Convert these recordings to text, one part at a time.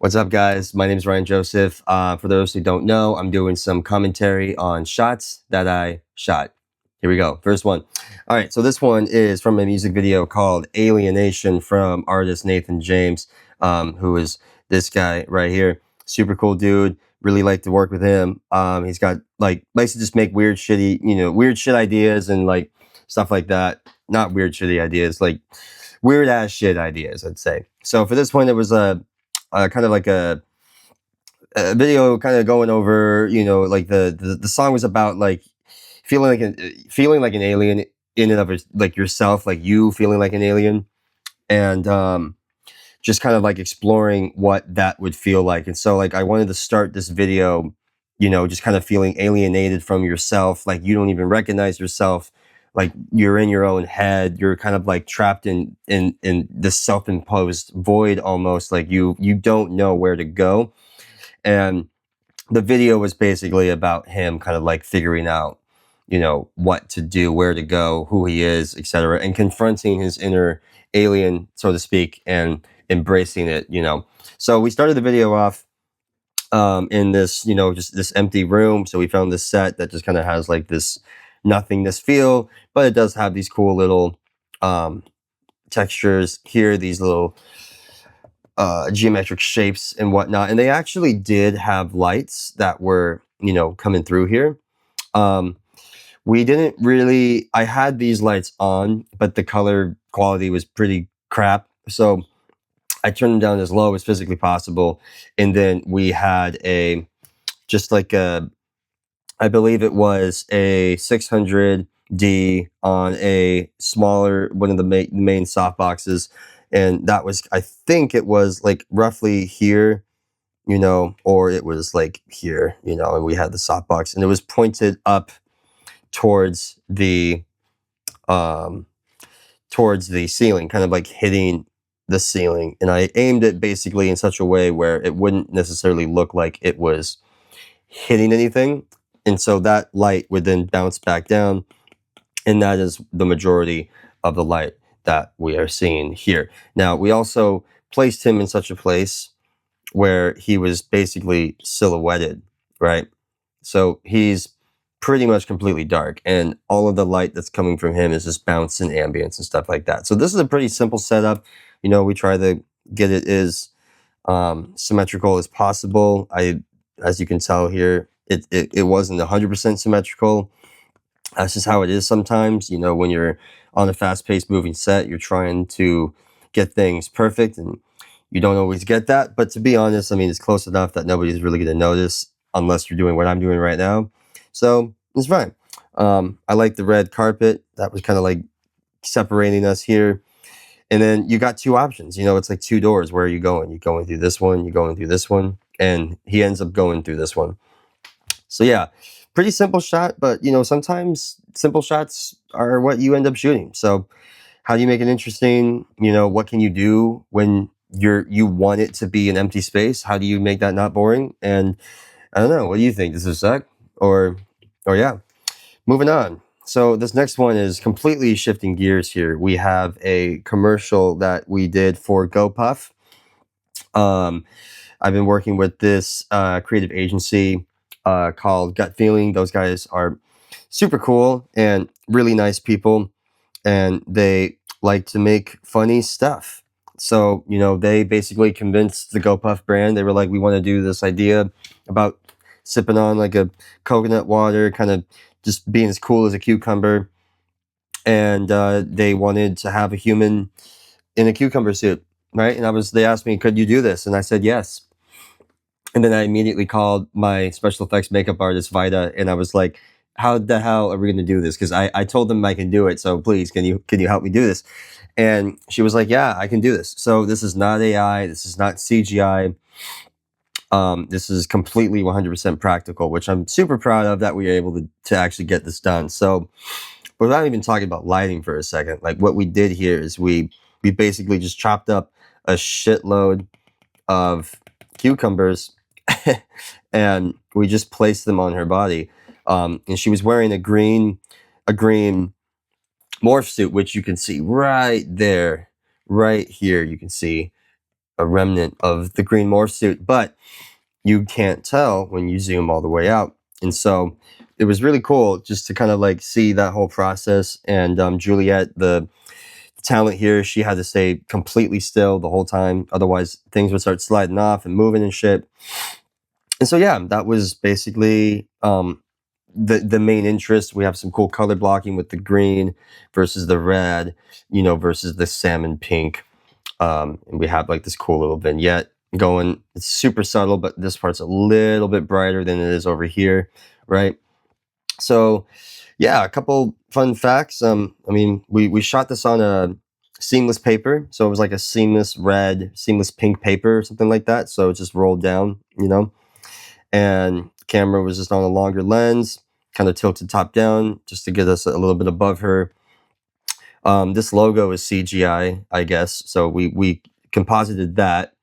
What's up, guys? My name is Ryan Joseph. For those who don't know, I'm doing some commentary on shots that I shot. Here we go. First one. All right, so this one is from a music video called Alienation from artist Nathan James, who is this guy right here. Super cool dude. Really like to work with him. He's got likes to just make weird shitty, weird shit ideas and like stuff like that. Not weird shitty ideas, like weird ass shit ideas, I'd say. So for this one, it was kind of like a video kind of going over, like the song was about like feeling like an alien in and of like yourself, like you feeling like an alien, and just kind of like exploring what that would feel like. And so like I wanted to start this video, just kind of feeling alienated from yourself, like you don't even recognize yourself, like you're in your own head, you're kind of like trapped in this self-imposed void, almost like you don't know where to go. And the video was basically about him kind of like figuring out, what to do, where to go, who he is, etc., and confronting his inner alien, so to speak, and embracing it. So we started the video off in this, just this empty room. So we found this set that just kind of has like this nothingness feel, but it does have these cool little textures here, these little geometric shapes and whatnot. And they actually did have lights that were, coming through here. We didn't really, I had these lights on, but the color quality was pretty crap. So I turned them down as low as physically possible. And then we had just like I believe it was a 600D on a smaller, one of the main soft boxes. And that was, I think it was like roughly here, or it was like here, and we had the softbox and it was pointed up towards the ceiling, kind of like hitting the ceiling. And I aimed it basically in such a way where it wouldn't necessarily look like it was hitting anything. And so that light would then bounce back down. And that is the majority of the light that we are seeing here. Now, we also placed him in such a place where he was basically silhouetted, right? So he's pretty much completely dark, and all of the light that's coming from him is just bounce and ambience and stuff like that. So this is a pretty simple setup. We try to get it as symmetrical as possible. As you can tell here, it wasn't 100% symmetrical. That's just how it is sometimes. When you're on a fast-paced moving set, you're trying to get things perfect, and you don't always get that. But to be honest, I mean, it's close enough that nobody's really going to notice unless you're doing what I'm doing right now. So it's fine. I like the red carpet. That was kind of like separating us here. And then you got two options. It's like two doors. Where are you going? You're going through this one. You're going through this one. And he ends up going through this one. So yeah, pretty simple shot. But, sometimes simple shots are what you end up shooting. So how do you make it interesting? What can you do when you want it to be an empty space? How do you make that not boring? And I don't know. What do you think? Does this suck? Or yeah. Moving on. So this next one is completely shifting gears here. We have a commercial that we did for GoPuff. I've been working with this creative agency called Gut Feeling. Those guys are super cool and really nice people, and they like to make funny stuff. So, they basically convinced the GoPuff brand. They were like, we want to do this idea about sipping on like a coconut water, kind of just being as cool as a cucumber. And they wanted to have a human in a cucumber suit, right? And they asked me, could you do this? And I said, yes. And then I immediately called my special effects makeup artist, Vida, and I was like, how the hell are we going to do this? Because I told them I can do it. So please, can you help me do this? And she was like, yeah, I can do this. So this is not AI. This is not CGI. This is completely 100% practical, which I'm super proud of that we were able to actually get this done. So without even talking about lighting for a second, like what we did here is we basically just chopped up a shitload of cucumbers and we just placed them on her body. And she was wearing a green morph suit, which you can see right there, right here. You can see a remnant of the green morph suit, but you can't tell when you zoom all the way out. And so it was really cool just to kind of like see that whole process. And Juliet, the talent here, she had to stay completely still the whole time. Otherwise, things would start sliding off and moving and shit. And so, yeah, that was basically the main interest. We have some cool color blocking with the green versus the red, versus the salmon pink. And we have like this cool little vignette going. It's super subtle, but this part's a little bit brighter than it is over here, right? So, yeah, a couple fun facts. I mean, we shot this on a seamless paper, so it was like a seamless red, seamless pink paper, or something like that. So it just rolled down, and camera was just on a longer lens, kind of tilted top down, just to get us a little bit above her. This logo is CGI, I guess. So we composited that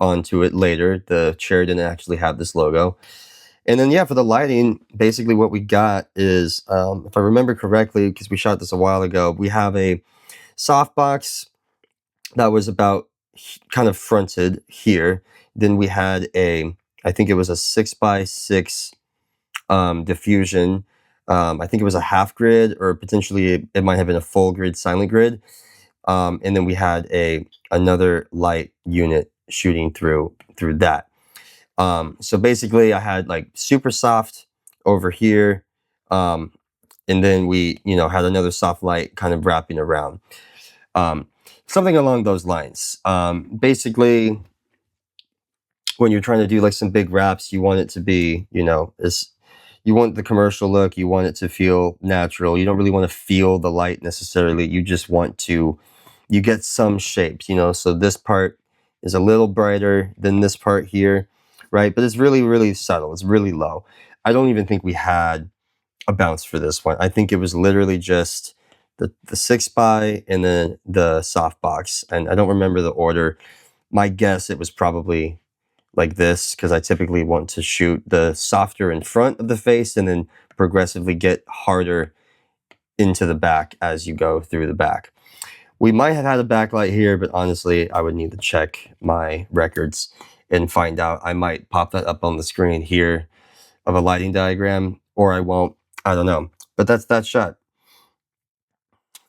onto it later. The chair didn't actually have this logo. And then, yeah, for the lighting, basically what we got is, if I remember correctly, because we shot this a while ago, we have a softbox that was about kind of fronted here. Then we had I think it was a 6x6 diffusion. I think it was a half grid, or potentially it might have been a full grid, silent grid. And then we had another light unit shooting through that. So basically I had like super soft over here. And then we, had another soft light kind of wrapping around. Something along those lines. Basically, when you're trying to do like some big wraps, you want it to be, you want the commercial look, you want it to feel natural. You don't really want to feel the light necessarily. You just want to, you get some shapes, so this part is a little brighter than this part here, right? But it's really, really subtle. It's really low. I don't even think we had a bounce for this one. I think it was literally just the 6x and then the softbox. And I don't remember the order. My guess, it was probably like this, because I typically want to shoot the softer in front of the face and then progressively get harder into the back as you go through the back. We might have had a backlight here, but honestly, I would need to check my records and find out. I might pop that up on the screen here of a lighting diagram, or I won't. I don't know. But that's that shot.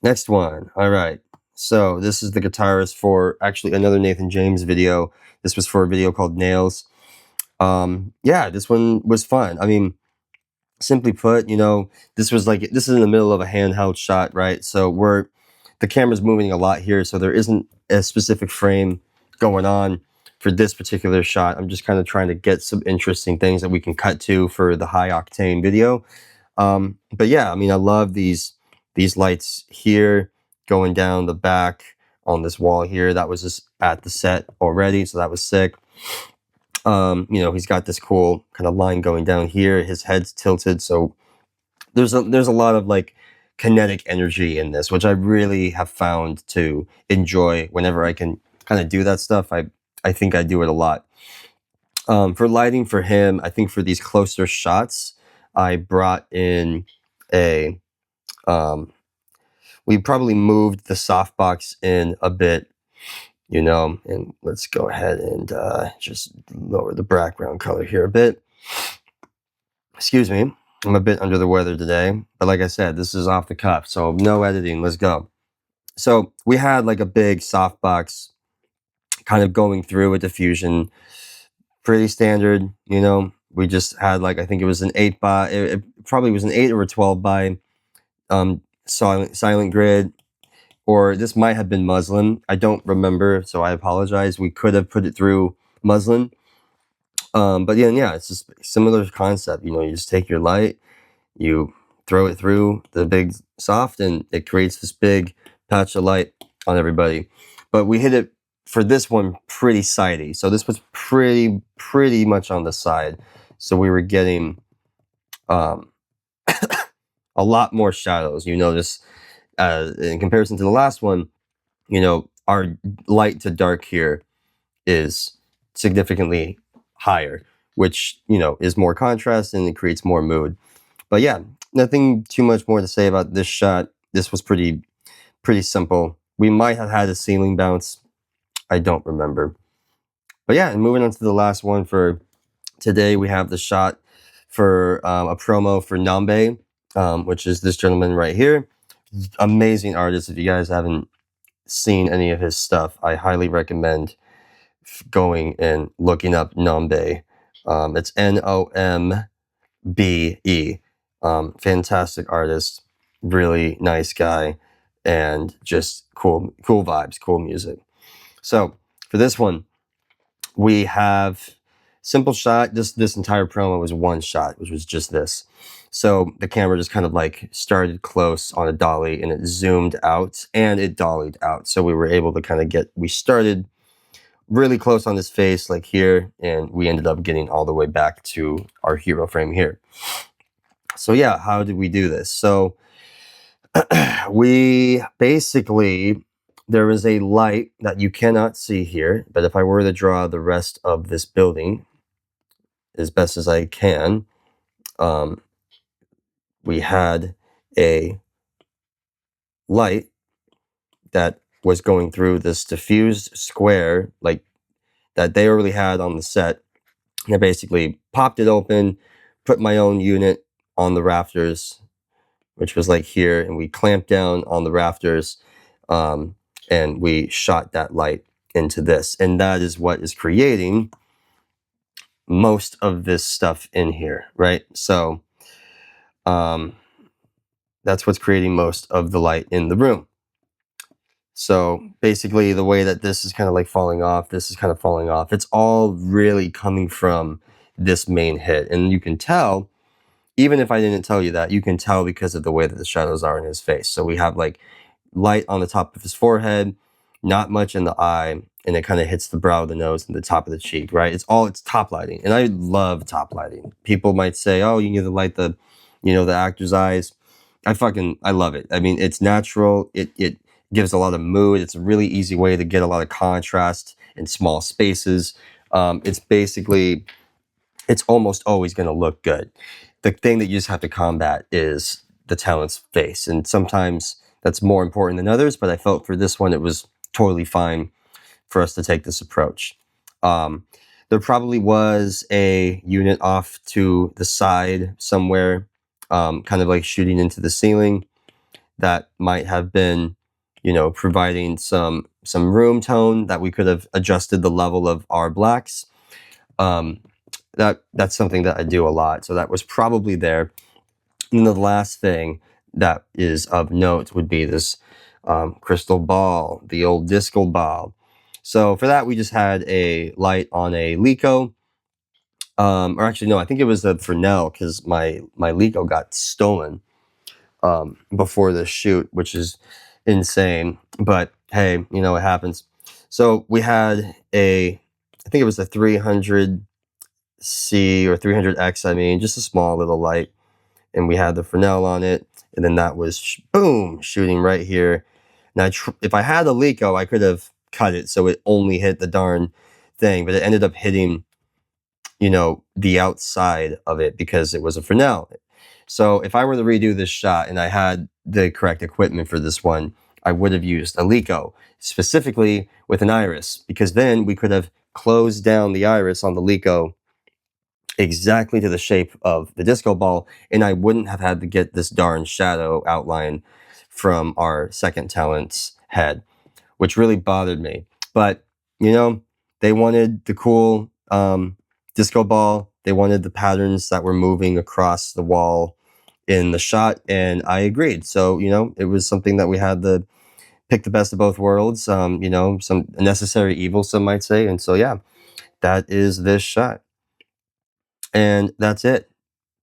Next one. All right. So this is the guitarist for actually another Nathan James video. This was for a video called Nails. Yeah, this one was fun. I mean, simply put, this is in the middle of a handheld shot, right? So the camera's moving a lot here, so there isn't a specific frame going on for this particular shot. I'm just kind of trying to get some interesting things that we can cut to for the high octane video. But yeah, I mean, I love these lights here going down the back on this wall here. That was just at the set already, so that was sick. He's got this cool kind of line going down here. His head's tilted, so there's a lot of like kinetic energy in this, which I really have found to enjoy whenever I can kind of do that stuff. I think I do it a lot. For lighting for him, I think for these closer shots, I brought in we probably moved the softbox in a bit, and let's go ahead and just lower the background color here a bit. Excuse me, I'm a bit under the weather today, but like I said, this is off the cuff, so no editing, let's go. So we had like a big softbox kind of going through a diffusion, pretty standard, we just had like, I think it was an 8 by, it probably was an 8 or a 12 by silent grid, or this might have been muslin. I don't remember, so I apologize. We could have put it through muslin. But yeah, it's just similar concept. You just take your light, you throw it through the big soft, and it creates this big patch of light on everybody. But we hit it for this one pretty sidey. So this was pretty much on the side. So we were getting a lot more shadows. You notice in comparison to the last one, our light to dark here is significantly higher, which, is more contrast and it creates more mood. But yeah, nothing too much more to say about this shot. This was pretty simple. We might have had a ceiling bounce. I don't remember. But yeah, and moving on to the last one for today, we have the shot for a promo for Nambe, which is this gentleman right here. Amazing artist. If you guys haven't seen any of his stuff, I highly recommend going and looking up Nambe. It's Nombe. Fantastic artist, really nice guy, and just cool vibes, cool music. So for this one, we have simple shot. This entire promo was one shot, which was just this. So the camera just kind of like started close on a dolly and it zoomed out and it dollied out. So we were able to kind of we started really close on his face, like here, and we ended up getting all the way back to our hero frame here. So yeah, how did we do this? So we basically, there is a light that you cannot see here, but if I were to draw the rest of this building as best as I can, we had a light that was going through this diffused square, like that they already had on the set. And I basically popped it open, put my own unit on the rafters, which was like here, and we clamped down on the rafters, and we shot that light into this. And that is what is creating most of this stuff in here, right? So that's what's creating most of the light in the room. So basically the way that this is kind of like falling off, this is kind of falling off, it's all really coming from this main hit. And you can tell, even if I didn't tell you that, you can tell because of the way that the shadows are in his face. So we have like light on the top of his forehead, not much in the eye, and it kind of hits the brow of the nose and the top of the cheek, right? It's top lighting. And I love top lighting. People might say, oh, you need to light the, the actor's eyes. I love it. I mean, it's natural. It gives a lot of mood. It's a really easy way to get a lot of contrast in small spaces. It's almost always going to look good. The thing that you just have to combat is the talent's face. And sometimes that's more important than others, but I felt for this one, it was totally fine for us to take this approach. There probably was a unit off to the side somewhere, kind of like shooting into the ceiling, that might have been, providing some room tone that we could have adjusted the level of our blacks. That's something that I do a lot. So that was probably there. And the last thing that is of note would be this crystal ball, the old disco ball. So for that, we just had a light on a Lico. Or actually, no, I think it was a Fresnel, because my Lico got stolen before the shoot, which is insane. But hey, it happens. So we had I think it was a 300C or 300X, I mean, just a small little light. And we had the Fresnel on it. And then that was, boom, shooting right here. Now, if I had a Lico, I could have cut it so it only hit the darn thing. But it ended up hitting, the outside of it because it was a Fresnel. So if I were to redo this shot and I had the correct equipment for this one, I would have used a Lico, specifically with an iris, because then we could have closed down the iris on the Lico exactly to the shape of the disco ball, and I wouldn't have had to get this darn shadow outline from our second talent's head, which really bothered me. But, they wanted the cool disco ball. They wanted the patterns that were moving across the wall in the shot, and I agreed. So, it was something that we had to pick the best of both worlds, some necessary evil, some might say. And so, yeah, that is this shot. And that's it.